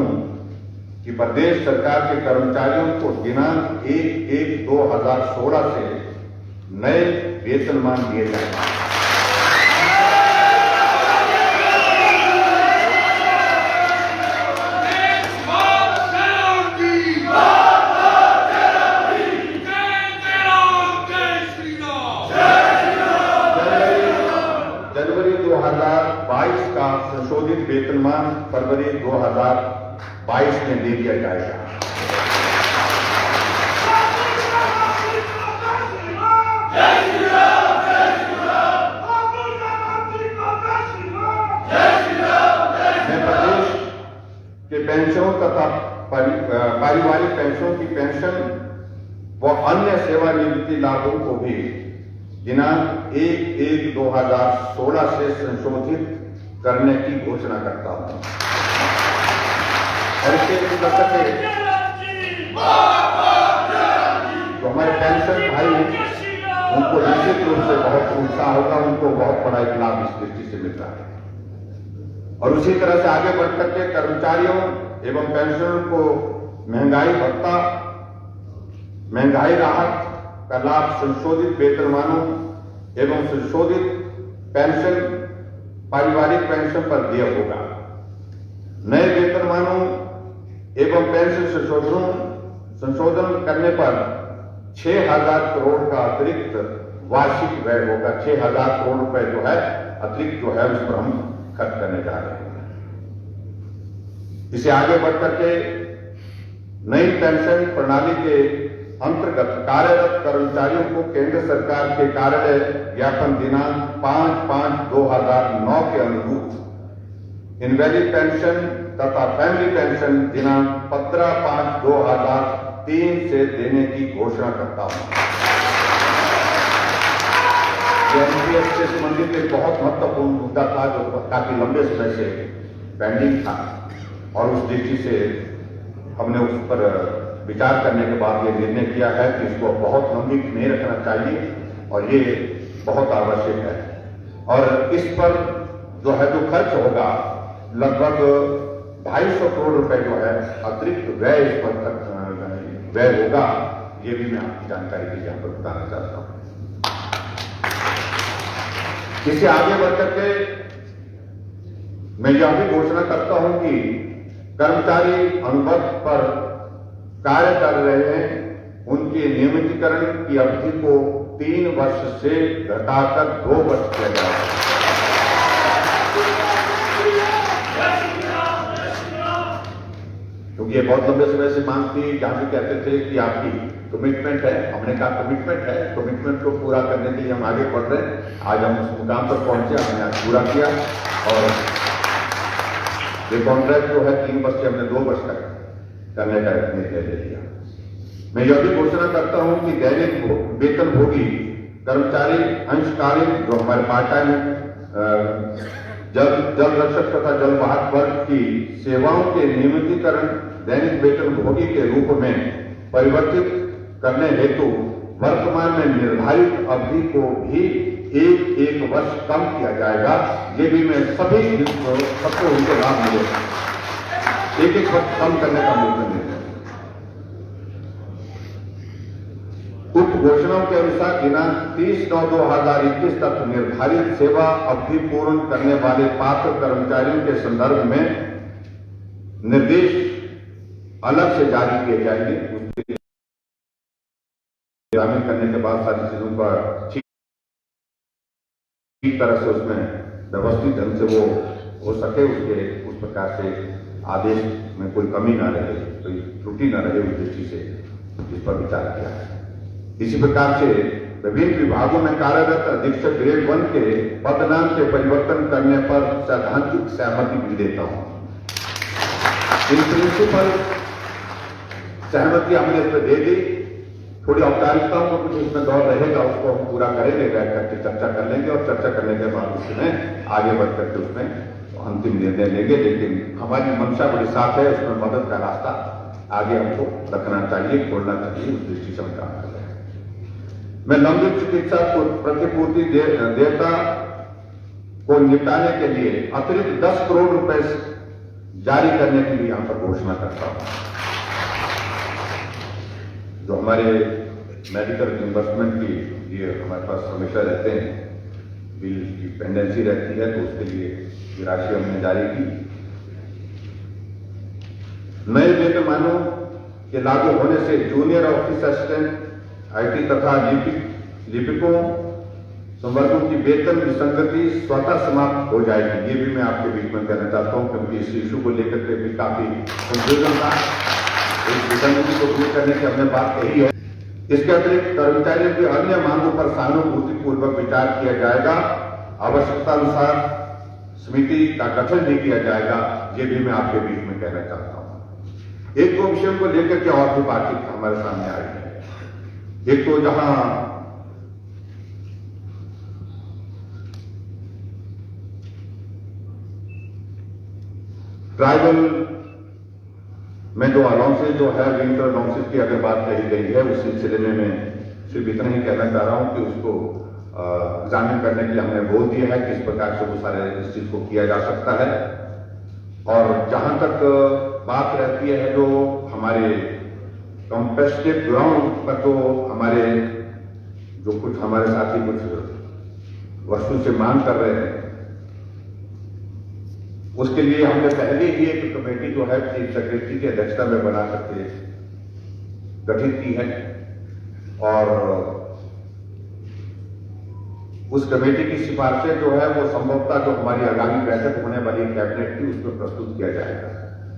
हूं कि प्रदेश सरकार के कर्मचारियों को दिनांक 1/1/2016 से नए वेतनमान दिए जाएंगे। जनवरी 2022 का संशोधित वेतनमान फरवरी 2022 में दे दिया जाएगा। मैं प्रदेश के पेंशनों तथा पारिवारिक पेंशनों की पेंशन व अन्य सेवानिवृत्ति लाभों को भी दिनांक 1/1/2016 से संशोधित करने की घोषणा करता हूं। और इसके अंतर्गत जो हमारे पेंशन भाई उनको निश्चित रूप से बहुत उत्साह होगा, उनको बहुत बड़ा एक लाभ इस दृष्टि से मिल रहा है। और उसी तरह से आगे बढ़कर के कर्मचारियों एवं पेंशनरों को महंगाई भत्ता, महंगाई राहत का लाभ संशोधित वेतनमानों एवं संशोधित पेंशन पारिवारिक पेंशन पर दिया होगा। नए वेतनमानों एवं पेंशन संशोधन करने पर 6,000 करोड़ का अतिरिक्त वार्षिक व्यय होगा। 6,000 करोड़ रुपए जो है अतिरिक्त जो है उस पर हम खर्च करने जा रहे हैं। इसे आगे बढ़कर के नई पेंशन प्रणाली के अंतर्गत कार्यरत कर्मचारियों को केंद्र सरकार के कार्यालय ज्ञापन दिनांक 5/5/2009 के अनुरूप इनवैलिड पेंशन तथा फैमिली पेंशन दिनांक 15/5/2003 से देने की घोषणा करता हूं। एनपीएस से संबंधित एक बहुत महत्वपूर्ण मुद्दा था जो काफी लंबे समय से पेंडिंग था और उस दृष्टि से हमने उस पर विचार करने के बाद ये निर्णय किया है कि इसको बहुत लंबित नहीं रखना चाहिए और ये बहुत आवश्यक है। और इस पर जो है जो खर्च होगा लगभग 250 करोड़ रुपए जो है अतिरिक्त व्यय इस पर व्यय होगा, ये भी मैं आपकी जानकारी के यहाँ पर बताना चाहता हूँ। इससे आगे बढ़कर के मैं यह भी घोषणा करता हूं कि कर्मचारी अनुबंध पर कार्य कर रहे हैं, उनके नियमितीकरण की अवधि को 3 वर्ष से घटाकर 2 वर्ष किया जाएगा। क्योंकि ये बहुत लंबे समय से मांग थी, जहां भी कहते थे कि आपकी कमिटमेंट है, हमने कहा कमिटमेंट है, कमिटमेंट को पूरा करने के लिए हम आगे बढ़ रहे हैं। आज हम उस मुकाम पर पहुंचे, हमने आज पूरा किया और ये कॉन्ट्रैक्ट जो है 3 वर्ष से हमने 2 वर्ष तक करने का निर्णय ले लिया। मैं यह भी घोषणा करता हूं कि दैनिक वेतन भोगी कर्मचारी अंशकालीन जो हमारे पार्ट टाइम जल रक्षक तथा जल वाहक वर्ग की सेवाओं के नियमितीकरण दैनिक वेतन भोगी के रूप में परिवर्तित करने हेतु वर्तमान में निर्धारित अवधि को भी 1 वर्ष कम किया जाएगा। ये भी मैं सबको उनको लाभ मिलेगा, 1 वर्ष कम करने का मौका मिलेगा। उक्त घोषणाओं के अनुसार दिनांक 30/9/2021 तक निर्धारित सेवा अवधि पूर्ण करने वाले पात्र कर्मचारियों के संदर्भ में निर्देश अलग से जारी किए जाएंगे। शामिल करने के बाद सारी चीजों का ठीक तरह से उसमें व्यवस्थित ढंग से वो हो सके, उस प्रकार से आदेश में कोई कमी ना रहे, कोई त्रुटि ना रहे, उस दृष्टि से इस पर विचार किया है। इसी प्रकार से विभिन्न विभागों में कार्यरत अधीक्षक ग्रेड 1 के पद नाम के परिवर्तन करने पर सैद्धांतिक सहमति भी देता हूं। इन प्रिंसिपल सहमति हमने इस पर दे दी। थोड़ी औपचारिकताओं को कुछ इसमें दौर रहेगा, उसको हम पूरा करेंगे, बैठ करके चर्चा कर लेंगे और चर्चा करने के बाद उसमें आगे बढ़ करके उसमें अंतिम निर्णय लेंगे। लेकिन हमारी मंशा बड़ी साफ है, उसमें मदद का रास्ता आगे हमको रखना चाहिए, खोलना चाहिए, उस दृष्टि से हम काम कर रहे हैं। मैं लंबित चिकित्सा प्रतिपूर्ति देयता को निपटाने के लिए अतिरिक्त 10 करोड़ रुपए जारी करने की भी यहां पर घोषणा करता हूं। जो हमारे मेडिकल रिइंबर्समेंट की ये हमारे पास हमेशा रहते हैं, बिल की पेंडेंसी रहती है, तो उसके लिए ये राशि हमने जारी की। नए वेतनमानों के लागू होने से जूनियर ऑफिस असिस्टेंट, आईटी तथा लिपिकों संवर्गों की वेतन विसंगति स्वतः समाप्त हो जाएगी। ये भी मैं आपके बीच में कहना चाहता हूं, क्योंकि इस इशू को लेकर के भी काफी कंफ्यूजन था। इस विसंगति को दूर करने की हमने बात कही है। इसके अतिरिक्त कर्मचारियों की अन्य मांगों पर सहानुभूतिपूर्वक विचार किया जाएगा। आवश्यकता अनुसार समिति का गठन भी किया जाएगा। ये भी मैं आपके बीच में कहना चाहता हूं। एक दो विषयों को लेकर के और भी बातचीत हमारे सामने आई है। एक तो जहां ट्राइबल में जो अलाउंसेज जो है, विंटर अलाउंसेज की अगर बात कही गई है, उस सिलसिले में मैं सिर्फ इतना ही कहना चाह रहा हूं कि उसको एग्जामिन करने के लिए हमने बोल दिया है, किस प्रकार से वो सारे इस चीज को किया जा सकता है। और जहां तक बात रहती है जो हमारे कॉम्पेटिटिव ग्राउंड पर तो हमारे जो कुछ हमारे साथी कुछ वस्तु से मांग कर रहे हैं, उसके लिए हमने पहले ही एक कमेटी जो है चीफ सेक्रेटरी की अध्यक्षता में बना करके गठित की है, और उस कमेटी की सिफारिशें जो है वो संभवतः जो हमारी आगामी बैठक होने वाली कैबिनेट की, उसमें प्रस्तुत किया जाएगा।